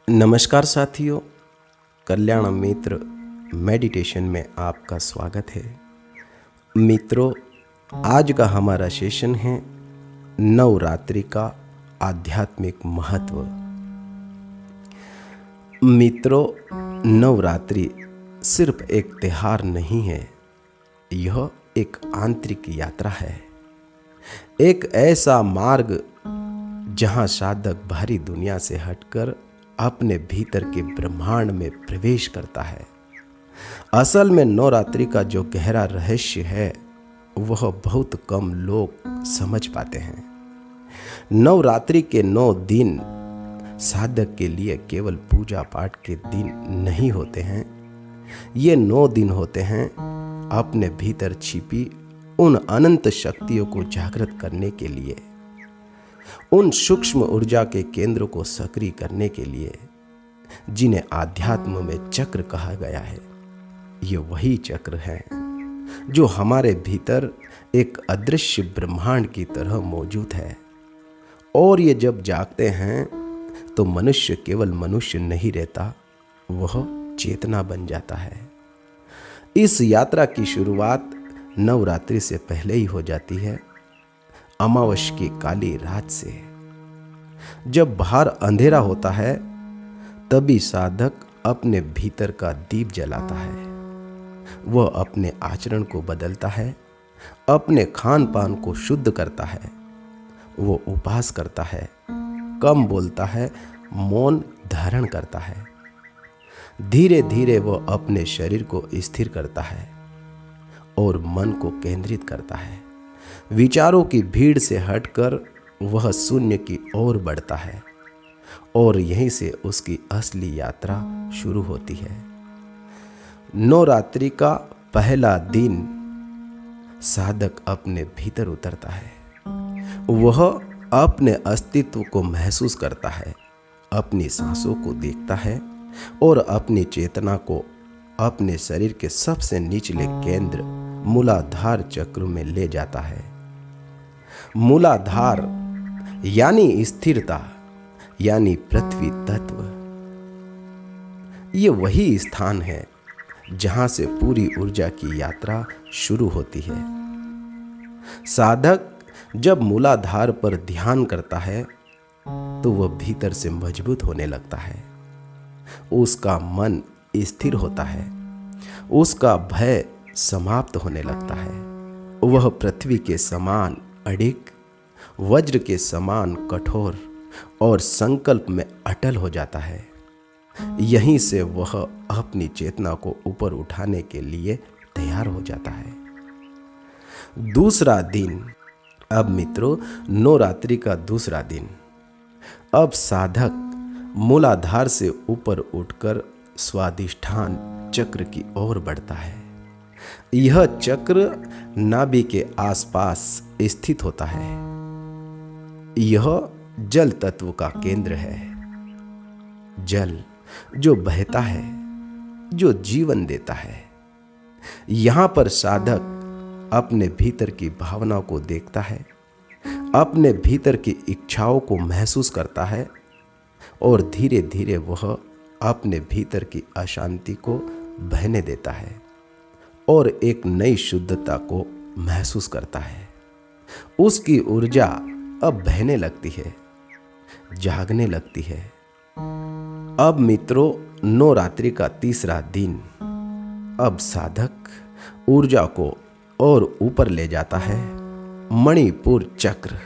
नमस्कार साथियों, कल्याण मित्र मेडिटेशन में आपका स्वागत है। मित्रों, आज का हमारा सेशन है नवरात्रि का आध्यात्मिक महत्व। मित्रों, नवरात्रि सिर्फ एक त्योहार नहीं है, यह एक आंतरिक यात्रा है। एक ऐसा मार्ग जहां साधक बाहरी दुनिया से हटकर अपने भीतर के ब्रह्मांड में प्रवेश करता है। असल में नवरात्रि का जो गहरा रहस्य है वह बहुत कम लोग समझ पाते हैं। नवरात्रि के 9 दिन साधक के लिए केवल पूजा पाठ के दिन नहीं होते हैं। ये 9 दिन होते हैं अपने भीतर छिपी उन अनंत शक्तियों को जागृत करने के लिए, उन सूक्ष्म ऊर्जा के केंद्र को सक्रिय करने के लिए, जिन्हें आध्यात्म में चक्र कहा गया है। ये वही चक्र है जो हमारे भीतर एक अदृश्य ब्रह्मांड की तरह मौजूद है, और ये जब जागते हैं तो मनुष्य केवल मनुष्य नहीं रहता, वह चेतना बन जाता है। इस यात्रा की शुरुआत नवरात्रि से पहले ही हो जाती है, अमावस्या की काली रात से। जब बाहर अंधेरा होता है तभी साधक अपने भीतर का दीप जलाता है। वह अपने आचरण को बदलता है, अपने खान पान को शुद्ध करता है, वो उपवास करता है, कम बोलता है, मौन धारण करता है। धीरे धीरे वह अपने शरीर को स्थिर करता है और मन को केंद्रित करता है। विचारों की भीड़ से हटकर वह शून्य की ओर बढ़ता है, और यहीं से उसकी असली यात्रा शुरू होती है। नवरात्रि का पहला दिन साधक अपने भीतर उतरता है। वह अपने अस्तित्व को महसूस करता है, अपनी सांसों को देखता है और अपनी चेतना को अपने शरीर के सबसे निचले केंद्र मूलाधार चक्र में ले जाता है। मूलाधार यानी स्थिरता, यानी पृथ्वी तत्व। ये वही स्थान है जहां से पूरी ऊर्जा की यात्रा शुरू होती है। साधक जब मूलाधार पर ध्यान करता है तो वह भीतर से मजबूत होने लगता है। उसका मन स्थिर होता है, उसका भय समाप्त होने लगता है। वह पृथ्वी के समान अडिग, वज्र के समान कठोर और संकल्प में अटल हो जाता है। यहीं से वह अपनी चेतना को ऊपर उठाने के लिए तैयार हो जाता है। दूसरा दिन, अब मित्रों, नवरात्रि का दूसरा दिन। अब साधक मूलाधार से ऊपर उठकर स्वादिष्ठान चक्र की ओर बढ़ता है। यह चक्र नाभि के आसपास स्थित होता है। यह जल तत्व का केंद्र है। जल जो बहता है, जो जीवन देता है। यहां पर साधक अपने भीतर की भावना को देखता है, अपने भीतर की इच्छाओं को महसूस करता है, और धीरे धीरे वह अपने भीतर की अशांति को बहने देता है और एक नई शुद्धता को महसूस करता है। उसकी ऊर्जा अब बहने लगती है, जागने लगती है। अब मित्रों, नवरात्रि का तीसरा दिन। अब साधक ऊर्जा को और ऊपर ले जाता है। मणिपुर चक्र,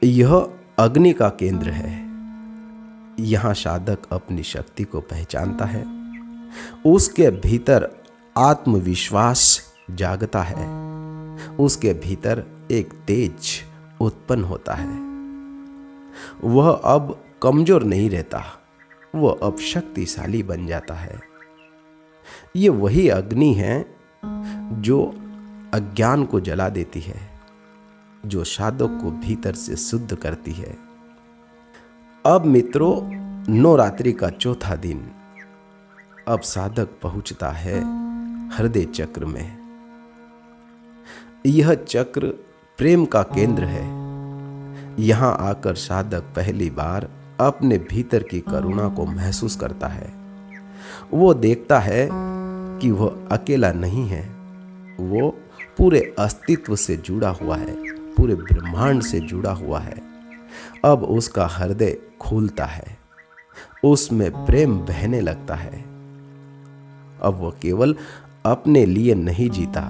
यह अग्नि का केंद्र है। यहां साधक अपनी शक्ति को पहचानता है। उसके भीतर आत्मविश्वास जागता है। उसके भीतर एक तेज उत्पन्न होता है। वह अब कमजोर नहीं रहता, वह अब शक्तिशाली बन जाता है। ये वही अग्नि है जो अज्ञान को जला देती है, जो साधक को भीतर से शुद्ध करती है। अब मित्रों, नवरात्रि का चौथा दिन। अब साधक पहुंचता है हृदय चक्र में। यह चक्र प्रेम का केंद्र है। यहाँ आकर साधक पहली बार अपने भीतर की करुणा को महसूस करता है। वो देखता है कि वह अकेला नहीं है, वो पूरे अस्तित्व से जुड़ा हुआ है, पूरे ब्रह्मांड से जुड़ा हुआ है। अब उसका हृदय खुलता है, उसमें प्रेम बहने लगता है। अब वह केवल अपने लिए नहीं जीता,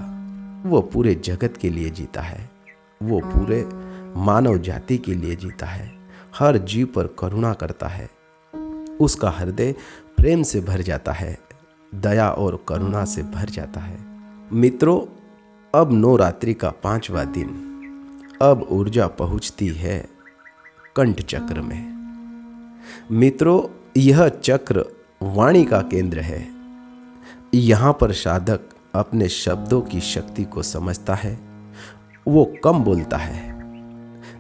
वो पूरे जगत के लिए जीता है, वो पूरे मानव जाति के लिए जीता है, हर जीव पर करुणा करता है। उसका हृदय प्रेम से भर जाता है, दया और करुणा से भर जाता है। मित्रों, अब नवरात्रि का 5वां दिन, अब ऊर्जा पहुंचती है कंठ चक्र में। मित्रों, यह चक्र वाणी का केंद्र है। यहाँ पर साधक अपने शब्दों की शक्ति को समझता है। वो कम बोलता है,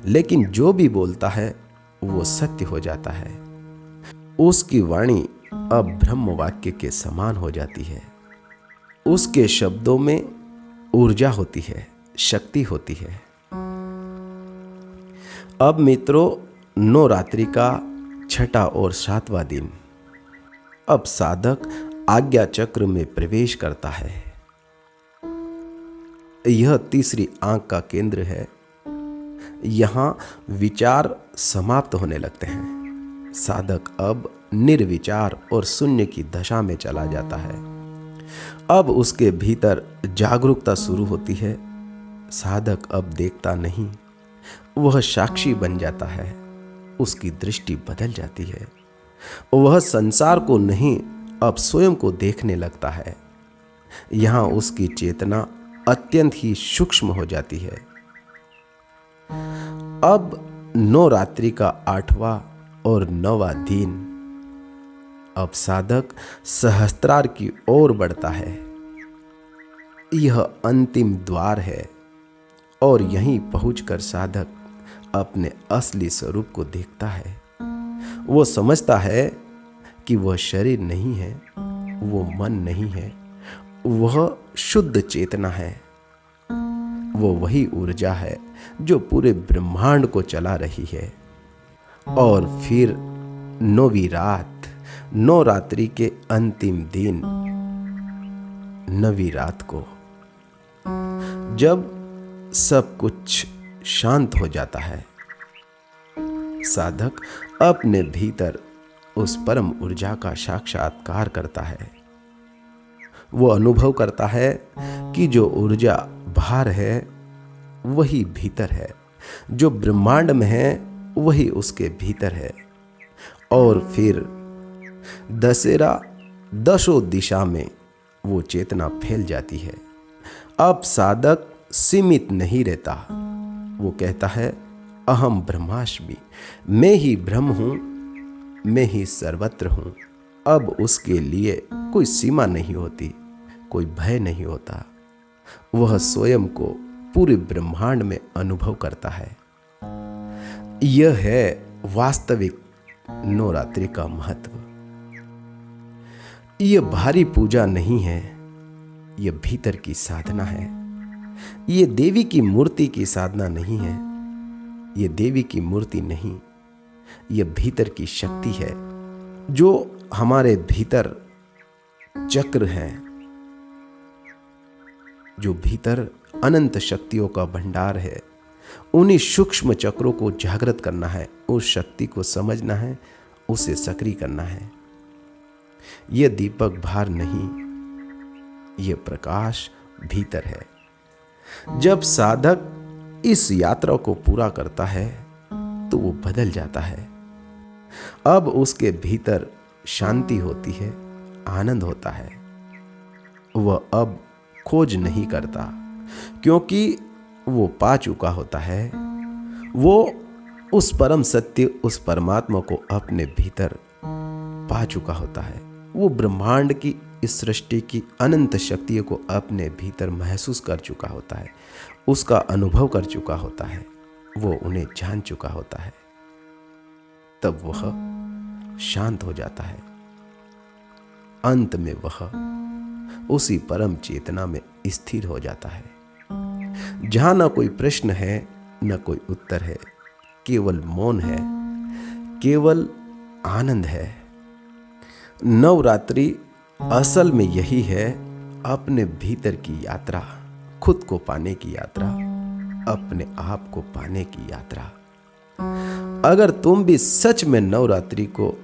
लेकिन जो भी बोलता है वो सत्य हो जाता है। उसकी वाणी अब ब्रह्म वाक्य के समान हो जाती है। उसके शब्दों में ऊर्जा होती है, शक्ति होती है। अब मित्रों, नवरात्रि का 6वां और 7वां दिन, अब साधक आज्ञा चक्र में प्रवेश करता है। यह तीसरी आंख का केंद्र है। यहाँ विचार समाप्त होने लगते हैं। साधक अब निर्विचार और शून्य की दशा में चला जाता है। अब उसके भीतर जागरूकता शुरू होती है। साधक अब देखता नहीं, वह साक्षी बन जाता है। उसकी दृष्टि बदल जाती है। वह संसार को नहीं, अब स्वयं को देखने लगता है। यहाँ उसकी चेतना अत्यंत ही सूक्ष्म हो जाती है। अब नवरात्रि का 8वां और 9वां दिन, अब साधक सहस्त्रार की ओर बढ़ता है। यह अंतिम द्वार है और यहीं पहुंचकर साधक अपने असली स्वरूप को देखता है। वो समझता है कि वह शरीर नहीं है, वो मन नहीं है, वह शुद्ध चेतना है। वो वही ऊर्जा है जो पूरे ब्रह्मांड को चला रही है। और फिर 9वीं रात, नवरात्रि के अंतिम दिन, 9वीं रात को, जब सब कुछ शांत हो जाता है, साधक अपने भीतर उस परम ऊर्जा का साक्षात्कार करता है। वो अनुभव करता है कि जो ऊर्जा बाहर है वही भीतर है, जो ब्रह्मांड में है वही उसके भीतर है। और फिर दशहरा, दशों दिशा में वो चेतना फैल जाती है। अब साधक सीमित नहीं रहता। वो कहता है, अहम ब्रह्मास्मि, मैं ही ब्रह्म हूं, मैं ही सर्वत्र हूं। अब उसके लिए कोई सीमा नहीं होती, कोई भय नहीं होता। वह स्वयं को पूरे ब्रह्मांड में अनुभव करता है। यह है वास्तविक नवरात्रि का महत्व। यह भारी पूजा नहीं है, यह भीतर की साधना है। यह देवी की मूर्ति की साधना नहीं है, यह देवी की मूर्ति नहीं, यह भीतर की शक्ति है। जो हमारे भीतर चक्र है, जो भीतर अनंत शक्तियों का भंडार है, उन्हीं सूक्ष्म चक्रों को जागृत करना है, उस शक्ति को समझना है, उसे सक्रिय करना है। यह दीपक बाहर नहीं, यह प्रकाश भीतर है। जब साधक इस यात्रा को पूरा करता है तो वो बदल जाता है। अब उसके भीतर शांति होती है, आनंद होता है। वह अब खोज नहीं करता, क्योंकि वो पा चुका होता है। वो उस परम सत्य, उस परमात्मा को अपने भीतर पा चुका होता है। वो ब्रह्मांड की, इस सृष्टि की अनंत शक्तियों को अपने भीतर महसूस कर चुका होता है, उसका अनुभव कर चुका होता है, वो उन्हें जान चुका होता है। तब वह शांत हो जाता है। अंत में वह उसी परम चेतना में स्थिर हो जाता है, जहां न कोई प्रश्न है, न कोई उत्तर है, केवल मौन है, केवल आनंद है। नवरात्रि असल में यही है, अपने भीतर की यात्रा, खुद को पाने की यात्रा, अपने आप को पाने की यात्रा। अगर तुम भी सच में नवरात्रि को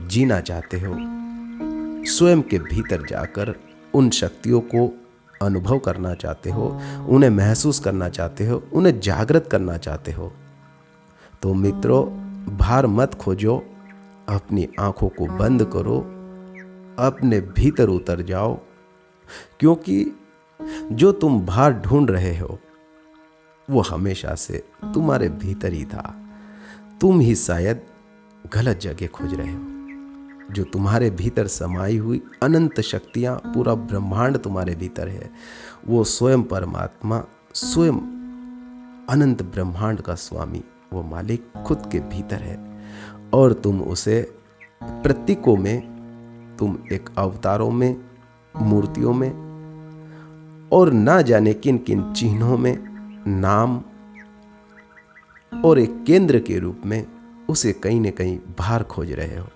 जीना चाहते हो, स्वयं के भीतर जाकर उन शक्तियों को अनुभव करना चाहते हो, उन्हें महसूस करना चाहते हो, उन्हें जागृत करना चाहते हो, तो मित्रों बाहर मत खोजो, अपनी आंखों को बंद करो, अपने भीतर उतर जाओ, क्योंकि जो तुम बाहर ढूंढ रहे हो वो हमेशा से तुम्हारे भीतर ही था। तुम ही शायद गलत जगह खोज रहे हो। जो तुम्हारे भीतर समाई हुई अनंत शक्तियां, पूरा ब्रह्मांड तुम्हारे भीतर है, वो स्वयं परमात्मा, स्वयं अनंत ब्रह्मांड का स्वामी, वो मालिक खुद के भीतर है। और तुम उसे प्रतीकों में, तुम एक अवतारों में, मूर्तियों में और ना जाने किन किन चिन्हों में, नाम और एक केंद्र के रूप में उसे कहीं न कहीं बाहर खोज रहे हो।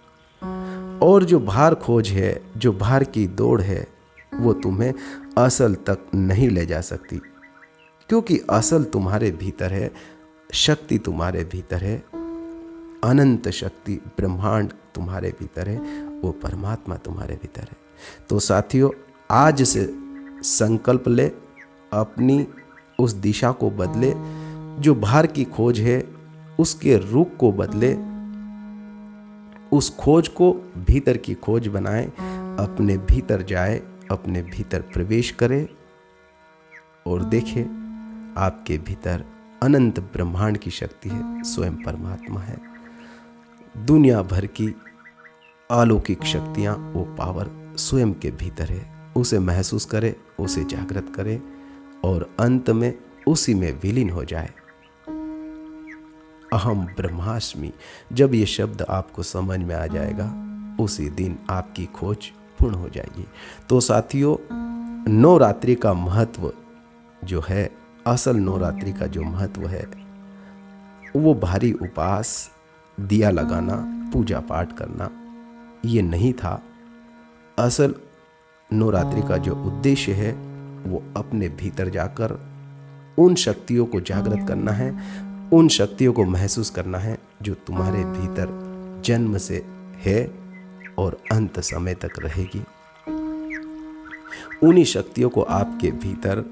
और जो बाहर खोज है, जो बाहर की दौड़ है, वो तुम्हें असल तक नहीं ले जा सकती, क्योंकि असल तुम्हारे भीतर है, शक्ति तुम्हारे भीतर है, अनंत शक्ति ब्रह्मांड तुम्हारे भीतर है, वो परमात्मा तुम्हारे भीतर है। तो साथियों, आज से संकल्प ले, अपनी उस दिशा को बदले, जो बाहर की खोज है उसके रुख को बदले, उस खोज को भीतर की खोज बनाए, अपने भीतर जाए, अपने भीतर प्रवेश करे और देखे आपके भीतर अनंत ब्रह्मांड की शक्ति है, स्वयं परमात्मा है। दुनिया भर की अलौकिक शक्तियाँ, वो पावर स्वयं के भीतर है। उसे महसूस करे, उसे जागृत करे और अंत में उसी में विलीन हो जाए। अहम ब्रह्मास्मि, जब ये शब्द आपको समझ में आ जाएगा, उसी दिन आपकी खोज पूर्ण हो जाएगी। तो साथियों, नवरात्रि का महत्व जो है, असल नवरात्रि का जो महत्व है, वो भारी उपास, दिया लगाना, पूजा पाठ करना ये नहीं था। असल नवरात्रि का जो उद्देश्य है, वो अपने भीतर जाकर उन शक्तियों को जागृत करना है, उन शक्तियों को महसूस करना है जो तुम्हारे भीतर जन्म से है और अंत समय तक रहेगी। उन्हीं शक्तियों को आपके भीतर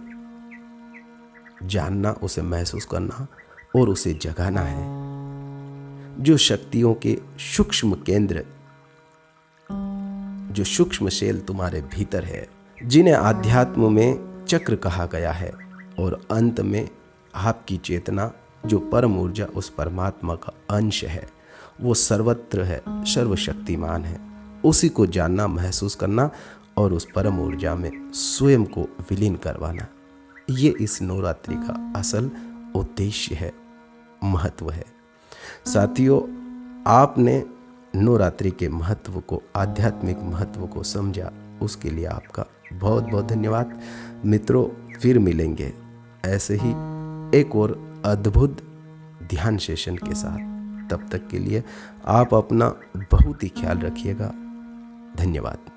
जानना, उसे महसूस करना और उसे जगाना है। जो शक्तियों के सूक्ष्म केंद्र, जो सूक्ष्म शेल तुम्हारे भीतर है, जिन्हें आध्यात्म में चक्र कहा गया है, और अंत में आपकी चेतना जो परम ऊर्जा, उस परमात्मा का अंश है, वो सर्वत्र है, सर्वशक्तिमान है। उसी को जानना, महसूस करना और उस परम ऊर्जा में स्वयं को विलीन करवाना, ये इस नवरात्रि का असल उद्देश्य है, महत्व है। साथियों, आपने नवरात्रि के महत्व को, आध्यात्मिक महत्व को समझा, उसके लिए आपका बहुत बहुत धन्यवाद। मित्रों, फिर मिलेंगे ऐसे ही एक और अद्भुत ध्यान सेशन के साथ। तब तक के लिए आप अपना बहुत ही ख्याल रखिएगा। धन्यवाद।